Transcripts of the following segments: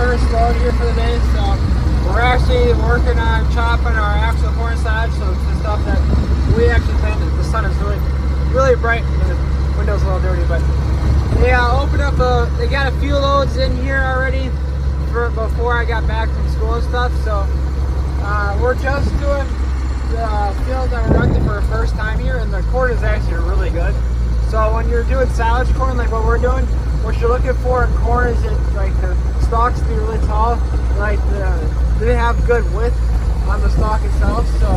first load here for the day, so we're actually working on chopping our actual corn silage, so it's the stuff that we actually planted. The sun is really bright, and the window's a little dirty, but they opened up they got a few loads in here already before I got back from school and stuff, so we're just doing the field that we're renting for the first time here, and the corn is actually really good. So when you're doing silage corn like what we're doing, what you're looking for in corn is like the stalks to be really tall, like they have good width on the stalk itself. So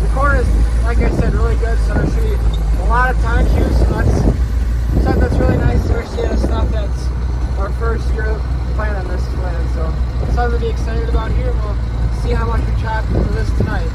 the corn is, like I said, really good. So there should be a lot of time here. So that's something that's really nice, especially the stuff that's our first year playing on this land. So it's something to be excited about here. We'll see how much we chop for this tonight.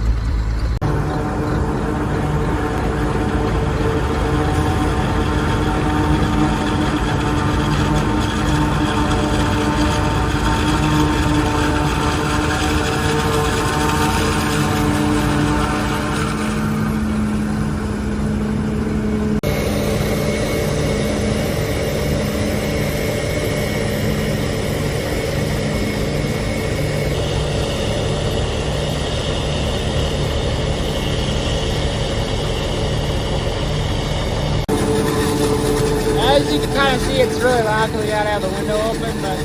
As you can kind of see, it's really loud because we gotta have the window open, but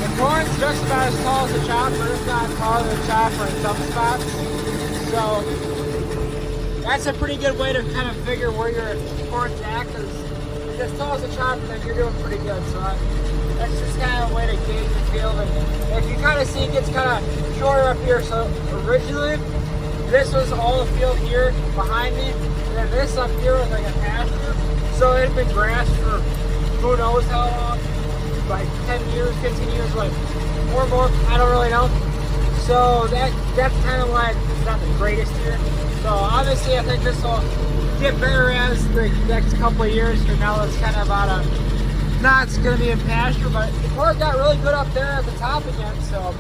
the corn's just about as tall as the chopper, if not taller than the chopper in some spots. So that's a pretty good way to kind of figure where your corn's at, because if it's as tall as the chopper, then you're doing pretty good. So that's just kind of a way to gauge the field. And if you kind of see, it gets kind of shorter up here. So originally, this was all the field here behind me, and then this up here was like a pasture. So it had been grass for who knows how long, like 10 years, 15 years, like more, I don't really know. So that's kind of why it's not the greatest here. So obviously I think this will get better as the next couple of years here. Now it's kind of about it's going to be in pasture, but the corn got really good up there at the top again. So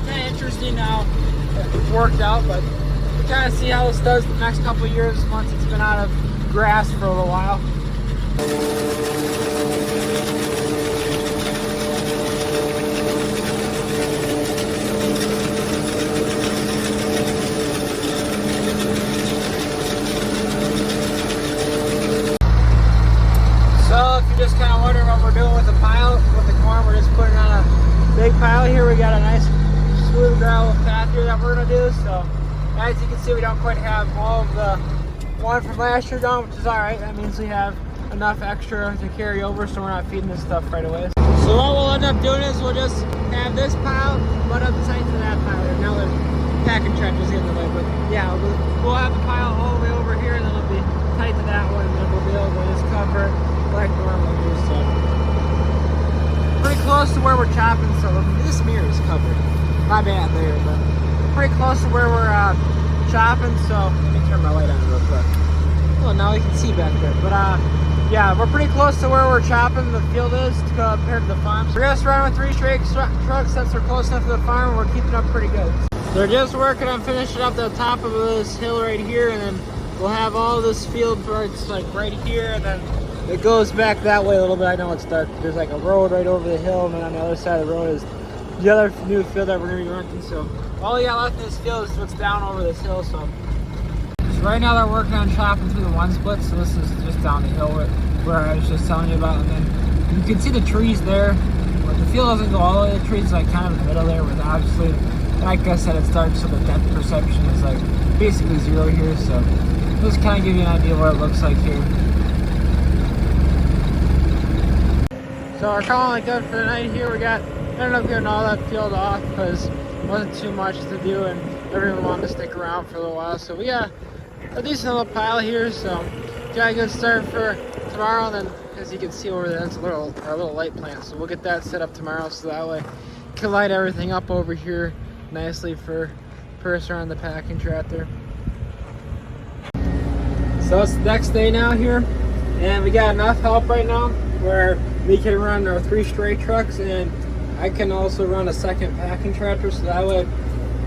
kind of interesting now it's worked out, but we kind of see how this does the next couple of years once it's been out of grass for a little while. So if you're just kind of wondering what we're doing with the pile, with the corn, we're just putting on a big pile here. We got a nice smooth gravel path here that we're gonna do. So as you can see, we don't quite have all of the one from last year done, which is all right. That means we have enough extra to carry over, so we're not feeding this stuff right away. So what we'll end up doing is we'll just have this pile butt up tight to that pile. Now the packing tractor's in the way, but yeah, we'll have the pile all the way over here, and then it'll be tight to that one, and then we'll be able to just cover it like normal here. So pretty close to where we're chopping. So this mirror is covered. My bad there, but pretty close to where we're chopping. So let me turn my light on real quick. Well, now we can see back there, but yeah, we're pretty close to where we're chopping the field is compared to the farm. So we're just running with 3 straight trucks since we're close enough to the farm. We're keeping up pretty good. They're just working on finishing up the top of this hill right here, and then we'll have all this field where it's like right here, and then it goes back that way a little bit. I know it's dark. There's like a road right over the hill, and then on the other side of the road is the other new field that we're gonna be renting. So all we got left in this field is what's down over this hill. So right now they're working on chopping through the one split, so this is just down the hill where I was just telling you about, and then you can see the trees there. But the field doesn't go all the way, the trees like kind of in the middle there, with obviously, like I said, it's dark, so the depth perception is like basically zero here, so just kind of give you an idea of what it looks like here. So we're calling it good for the night here. We ended up getting all that field off because it wasn't too much to do, and everyone wanted to stick around for a little while. So we got a decent little pile here, so got a good start for tomorrow. And then as you can see over there, that's our little light plant, so we'll get that set up tomorrow, so that way we can light everything up over here nicely for the person on the packing tractor. So it's the next day now here, and we got enough help right now where we can run our 3 straight trucks, and I can also run a second packing tractor, so that way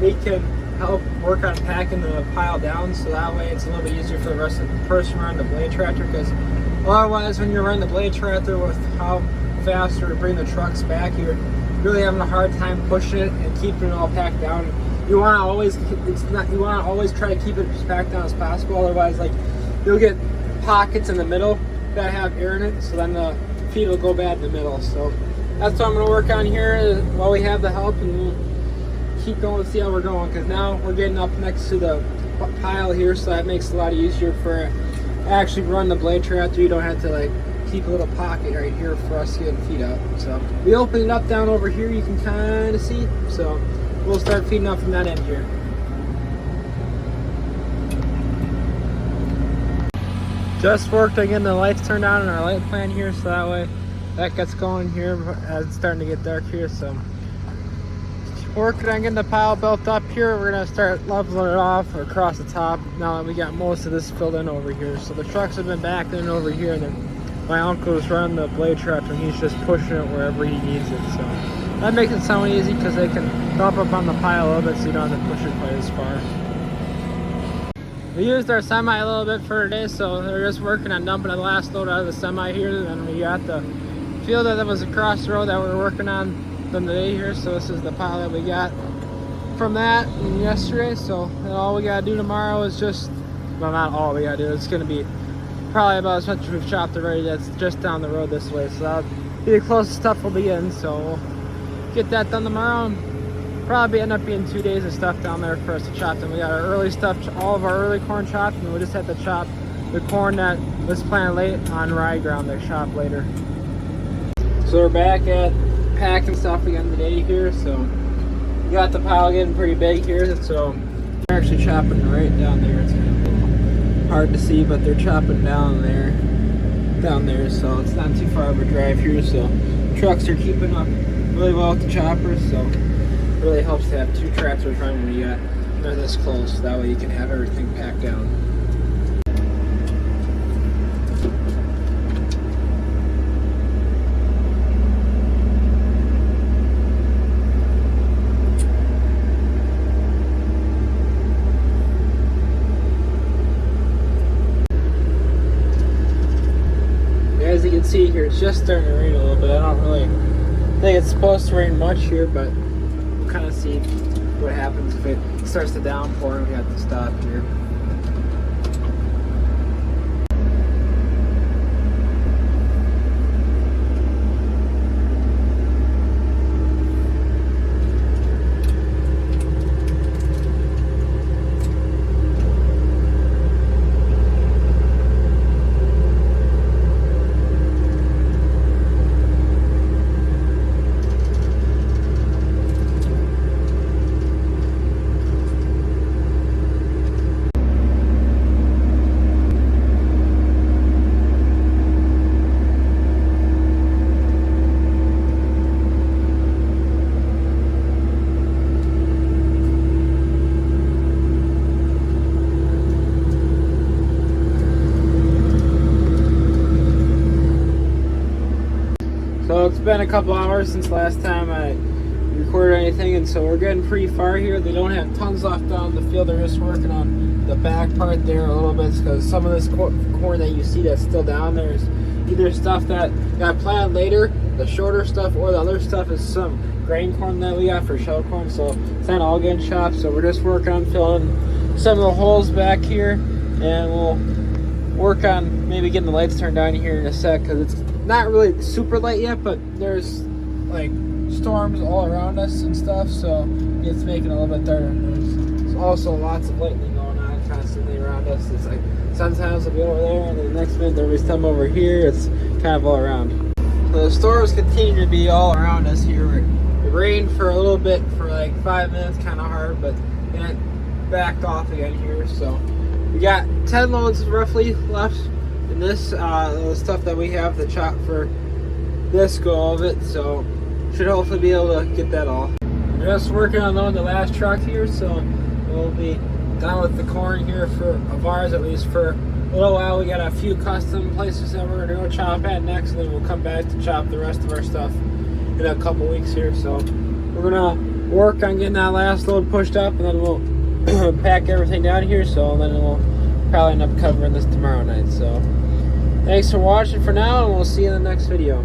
we can help work on packing the pile down, so that way it's a little bit easier for the rest of the person running the blade tractor, because otherwise when you're running the blade tractor with how fast we bring the trucks back here, really having a hard time pushing it and keeping it all packed down. You want to always try to keep it as packed down as possible. Otherwise, like, you'll get pockets in the middle that have air in it, so then the feed will go bad in the middle. So that's what I'm going to work on here while we have the help, and we'll keep going and see how we're going, because now we're getting up next to the pile here, so that makes it a lot easier for actually run the blade tractor. You don't have to like keep a little pocket right here for us to get the feed out. So we open it up down over here, you can kind of see, so we'll start feeding up from that end here. Just worked on getting the lights turned on in our light plan here, so that way that gets going here as it's starting to get dark here. So working on getting the pile built up here. We're gonna start leveling it off across the top now that we got most of this filled in over here. So the trucks have been backed in over here, and then my uncle's running the blade tractor and he's just pushing it wherever he needs it. So that makes it sound easy because they can dump up on the pile a little bit, so you don't have to push it quite as far. We used our semi a little bit for today, so they're just working on dumping the last load out of the semi here. And we got the field that was across the road that we're working on done today here. So this is the pile that we got from that yesterday. So all we gotta do tomorrow is just, well, not all we gotta do, it's gonna be probably about as much as we've chopped already. That's just down the road this way, so that'll be the closest stuff we'll be in. So we'll get that done tomorrow, and probably end up being 2 days of stuff down there for us to chop. And we got our early stuff, all of our early corn chopped, and we'll just have to chop the corn that was planted late on rye ground to chop later. So we're back at packing stuff again today here. So we got the pile getting pretty big here, so they're actually chopping right down there. It's kind of hard to see, but they're chopping down there, so it's not too far of a drive here. So trucks are keeping up really well with the choppers, so it really helps to have two tractors running when they're this close. That way you can have everything packed down. As you can see here, it's just starting to rain a little bit. I don't really think it's supposed to rain much here, but we'll kind of see what happens if it starts to downpour and we have to stop here. So it's been a couple hours since last time I recorded anything, and so we're getting pretty far here. They don't have tons left on the field. They're just working on the back part there a little bit, because some of this corn that you see that's still down there is either stuff that got planted later, the shorter stuff, or the other stuff is some grain corn that we got for shell corn. So it's not all getting chopped. So we're just working on filling some of the holes back here, and we'll work on maybe getting the lights turned on here in a sec, because it's not really super light yet, but there's like storms all around us and stuff, so it's making it a little bit darker. There's also lots of lightning going on constantly around us. It's like sometimes it'll be over there, and then the next minute there'll be some over here. It's kind of all around. So the storms continue to be all around us here. It rained for a little bit, for like 5 minutes, kind of hard, but then it backed off again here. So we got 10 loads roughly left in this, the stuff that we have to chop for this go of it, so should hopefully be able to get that all. We're just working on loading the last truck here, so we'll be done with the corn here of ours, at least for a little while. We got a few custom places that we're gonna go chop at next, and then we'll come back to chop the rest of our stuff in a couple weeks here. So we're gonna work on getting that last load pushed up, and then we'll pack everything down here, so then we'll probably end up covering this tomorrow night. So thanks for watching for now, and we'll see you in the next video.